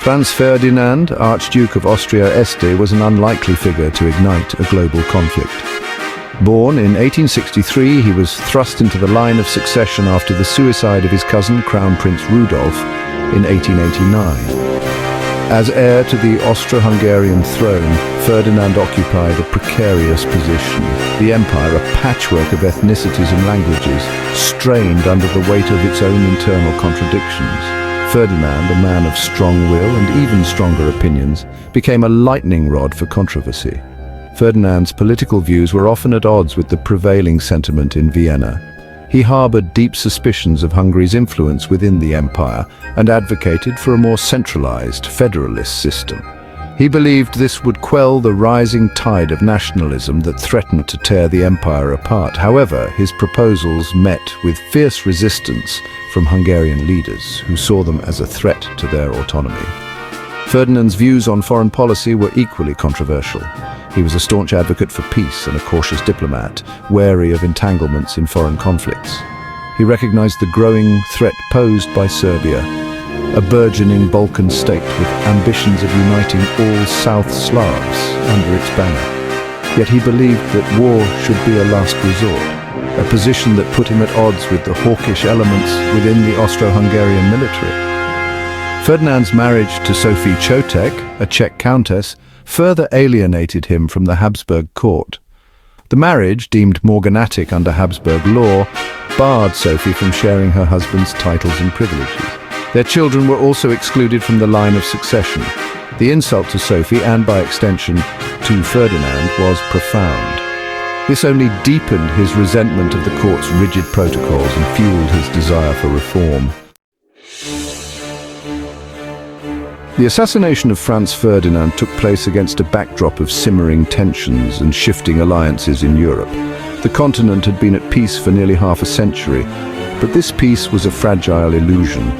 Franz Ferdinand, Archduke of Austria-Este, was an unlikely figure to ignite a global conflict. Born in 1863, he was thrust into the line of succession after the suicide of his cousin, Crown Prince Rudolf, in 1889. As heir to the Austro-Hungarian throne, Ferdinand occupied a precarious position. The empire, a patchwork of ethnicities and languages, strained under the weight of its own internal contradictions. Ferdinand, a man of strong will and even stronger opinions, became a lightning rod for controversy. Ferdinand's political views were often at odds with the prevailing sentiment in Vienna. He harbored deep suspicions of Hungary's influence within the empire and advocated for a more centralized, federalist system. He believed this would quell the rising tide of nationalism that threatened to tear the empire apart. However, his proposals met with fierce resistance from Hungarian leaders who saw them as a threat to their autonomy. Ferdinand's views on foreign policy were equally controversial. He was a staunch advocate for peace and a cautious diplomat, wary of entanglements in foreign conflicts. He recognized the growing threat posed by Serbia, a burgeoning Balkan state with ambitions of uniting all South Slavs under its banner. Yet he believed that war should be a last resort, a position that put him at odds with the hawkish elements within the Austro-Hungarian military. Ferdinand's marriage to Sophie Chotek, a Czech countess, further alienated him from the Habsburg court. The marriage, deemed morganatic under Habsburg law, barred Sophie from sharing her husband's titles and privileges. Their children were also excluded from the line of succession. The insult to Sophie, and by extension to Ferdinand, was profound. This only deepened his resentment of the court's rigid protocols and fueled his desire for reform. The assassination of Franz Ferdinand took place against a backdrop of simmering tensions and shifting alliances in Europe. The continent had been at peace for nearly half a century, but this peace was a fragile illusion.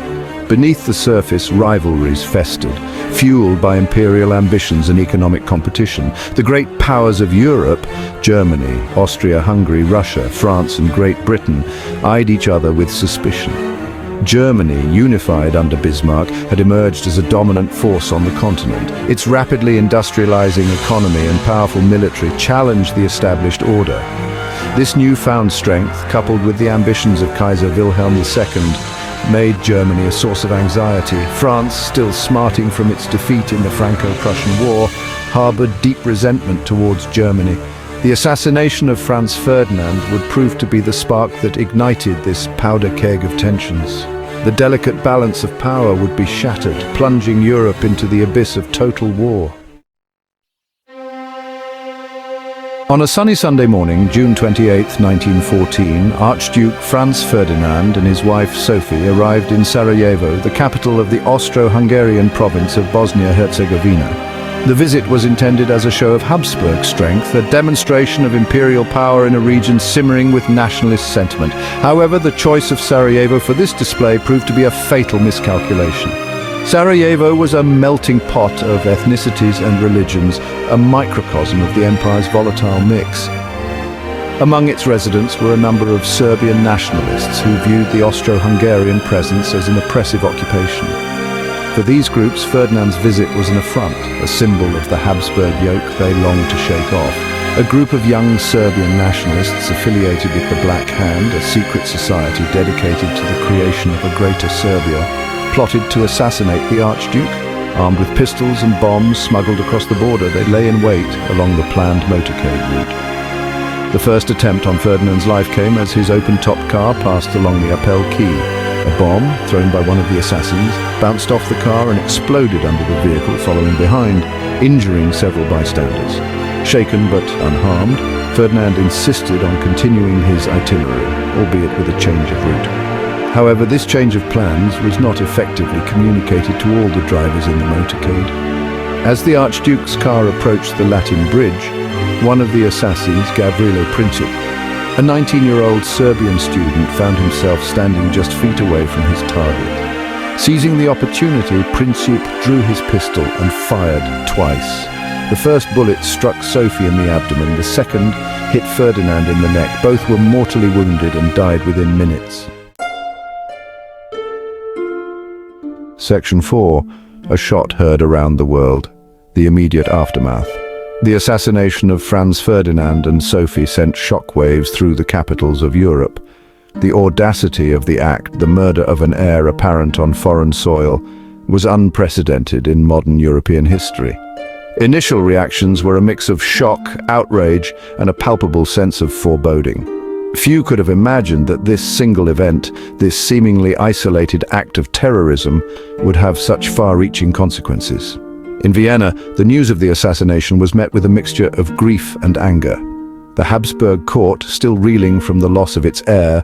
Beneath the surface, rivalries festered, fueled by imperial ambitions and economic competition. The great powers of Europe, Germany, Austria-Hungary, Russia, France and Great Britain, eyed each other with suspicion. Germany, unified under Bismarck, had emerged as a dominant force on the continent. Its rapidly industrializing economy and powerful military challenged the established order. This newfound strength, coupled with the ambitions of Kaiser Wilhelm II, made Germany a source of anxiety. France, still smarting from its defeat in the Franco-Prussian War, harbored deep resentment towards Germany. The assassination of Franz Ferdinand would prove to be the spark that ignited this powder keg of tensions. The delicate balance of power would be shattered, plunging Europe into the abyss of total war. On a sunny Sunday morning, June 28, 1914, Archduke Franz Ferdinand and his wife Sophie arrived in Sarajevo, the capital of the Austro-Hungarian province of Bosnia-Herzegovina. The visit was intended as a show of Habsburg strength, a demonstration of imperial power in a region simmering with nationalist sentiment. However, the choice of Sarajevo for this display proved to be a fatal miscalculation. Sarajevo was a melting pot of ethnicities and religions, a microcosm of the empire's volatile mix. Among its residents were a number of Serbian nationalists who viewed the Austro-Hungarian presence as an oppressive occupation. For these groups, Ferdinand's visit was an affront, a symbol of the Habsburg yoke they longed to shake off. A group of young Serbian nationalists affiliated with the Black Hand, a secret society dedicated to the creation of a greater Serbia, plotted to assassinate the Archduke. Armed with pistols and bombs smuggled across the border, they lay in wait along the planned motorcade route. The first attempt on Ferdinand's life came as his open-top car passed along the Appel Quay. A bomb, thrown by one of the assassins, bounced off the car and exploded under the vehicle following behind, injuring several bystanders. Shaken but unharmed, Ferdinand insisted on continuing his itinerary, albeit with a change of route. However, this change of plans was not effectively communicated to all the drivers in the motorcade. As the Archduke's car approached the Latin Bridge, one of the assassins, Gavrilo Princip, a 19-year-old Serbian student, found himself standing just feet away from his target. Seizing the opportunity, Princip drew his pistol and fired twice. The first bullet struck Sophie in the abdomen, the second hit Ferdinand in the neck. Both were mortally wounded and died within minutes. Section 4. a shot heard around the world. The immediate aftermath. The assassination of Franz Ferdinand and Sophie sent shockwaves through the capitals of Europe. The audacity of the act, the murder of an heir apparent on foreign soil, was unprecedented in modern European history. Initial reactions were a mix of shock, outrage, and a palpable sense of foreboding. Few could have imagined that this single event, this seemingly isolated act of terrorism, would have such far-reaching consequences. In Vienna, the news of the assassination was met with a mixture of grief and anger. The Habsburg court, still reeling from the loss of its heir,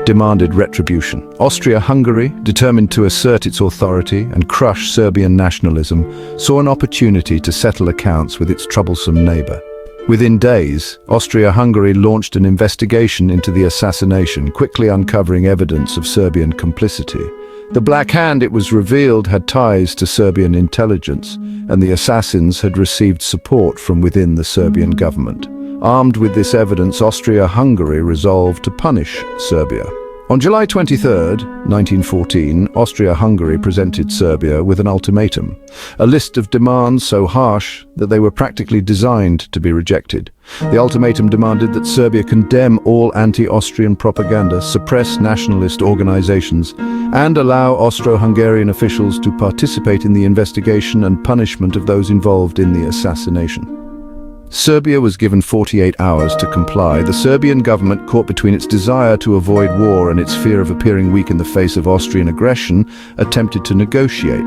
demanded retribution. Austria-Hungary, determined to assert its authority and crush Serbian nationalism, saw an opportunity to settle accounts with its troublesome neighbor. Within days, Austria-Hungary launched an investigation into the assassination, quickly uncovering evidence of Serbian complicity. The Black Hand, it was revealed, had ties to Serbian intelligence, and the assassins had received support from within the Serbian government. Armed with this evidence, Austria-Hungary resolved to punish Serbia. On July 23, 1914, Austria-Hungary presented Serbia with an ultimatum, a list of demands so harsh that they were practically designed to be rejected. The ultimatum demanded that Serbia condemn all anti-Austrian propaganda, suppress nationalist organizations, and allow Austro-Hungarian officials to participate in the investigation and punishment of those involved in the assassination. Serbia was given 48 hours to comply. The Serbian government, caught between its desire to avoid war and its fear of appearing weak in the face of Austrian aggression, attempted to negotiate.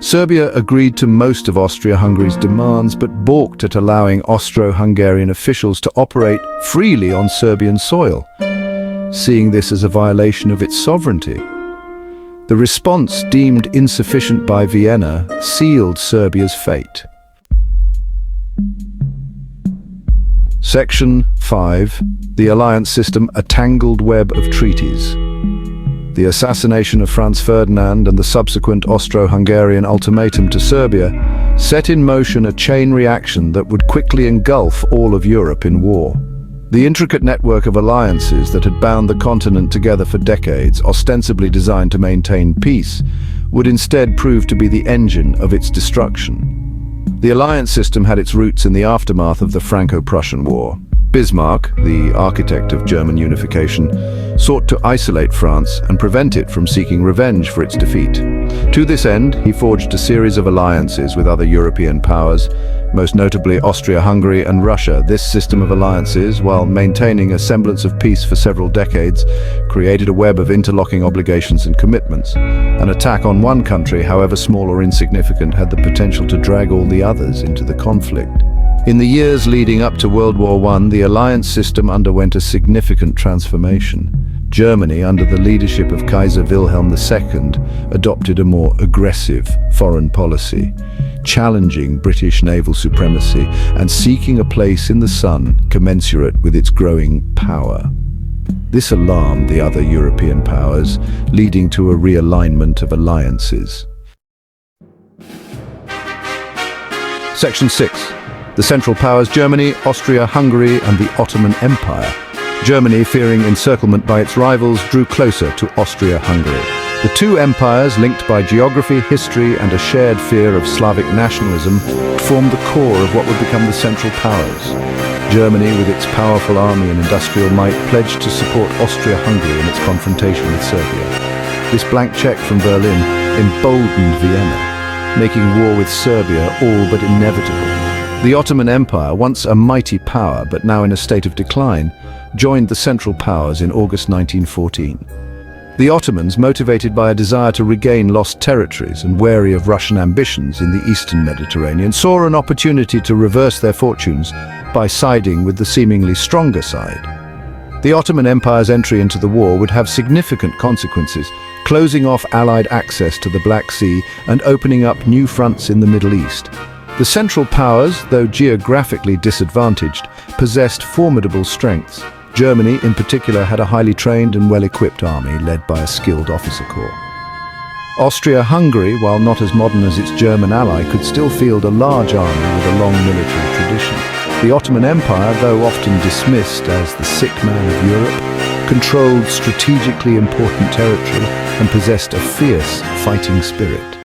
Serbia agreed to most of Austria-Hungary's demands, but balked at allowing Austro-Hungarian officials to operate freely on Serbian soil, seeing this as a violation of its sovereignty. The response, deemed insufficient by Vienna, sealed Serbia's fate. Section 5. The Alliance System, a tangled web of treaties. The assassination of Franz Ferdinand and the subsequent Austro-Hungarian ultimatum to Serbia set in motion a chain reaction that would quickly engulf all of Europe in war. The intricate network of alliances that had bound the continent together for decades, ostensibly designed to maintain peace, would instead prove to be the engine of its destruction. The alliance system had its roots in the aftermath of the Franco-Prussian War. Bismarck, the architect of German unification, sought to isolate France and prevent it from seeking revenge for its defeat. To this end, he forged a series of alliances with other European powers, most notably Austria-Hungary and Russia. This system of alliances, while maintaining a semblance of peace for several decades, created a web of interlocking obligations and commitments. An attack on one country, however small or insignificant, had the potential to drag all the others into the conflict. In the years leading up to World War I, the alliance system underwent a significant transformation. Germany, under the leadership of Kaiser Wilhelm II, adopted a more aggressive foreign policy, challenging British naval supremacy and seeking a place in the sun commensurate with its growing power. This alarmed the other European powers, leading to a realignment of alliances. Section 6. The Central Powers: Germany, Austria-Hungary, and the Ottoman Empire. Germany, fearing encirclement by its rivals, drew closer to Austria-Hungary. The two empires, linked by geography, history, and a shared fear of Slavic nationalism, formed the core of what would become the Central Powers. Germany, with its powerful army and industrial might, pledged to support Austria-Hungary in its confrontation with Serbia. This blank check from Berlin emboldened Vienna, making war with Serbia all but inevitable. The Ottoman Empire, once a mighty power but now in a state of decline, joined the Central Powers in August 1914. The Ottomans, motivated by a desire to regain lost territories and wary of Russian ambitions in the eastern Mediterranean, saw an opportunity to reverse their fortunes by siding with the seemingly stronger side. The Ottoman Empire's entry into the war would have significant consequences, closing off Allied access to the Black Sea and opening up new fronts in the Middle East. The Central Powers, though geographically disadvantaged, possessed formidable strengths. Germany, in particular, had a highly trained and well-equipped army led by a skilled officer corps. Austria-Hungary, while not as modern as its German ally, could still field a large army with a long military tradition. The Ottoman Empire, though often dismissed as the sick man of Europe, controlled strategically important territory and possessed a fierce fighting spirit.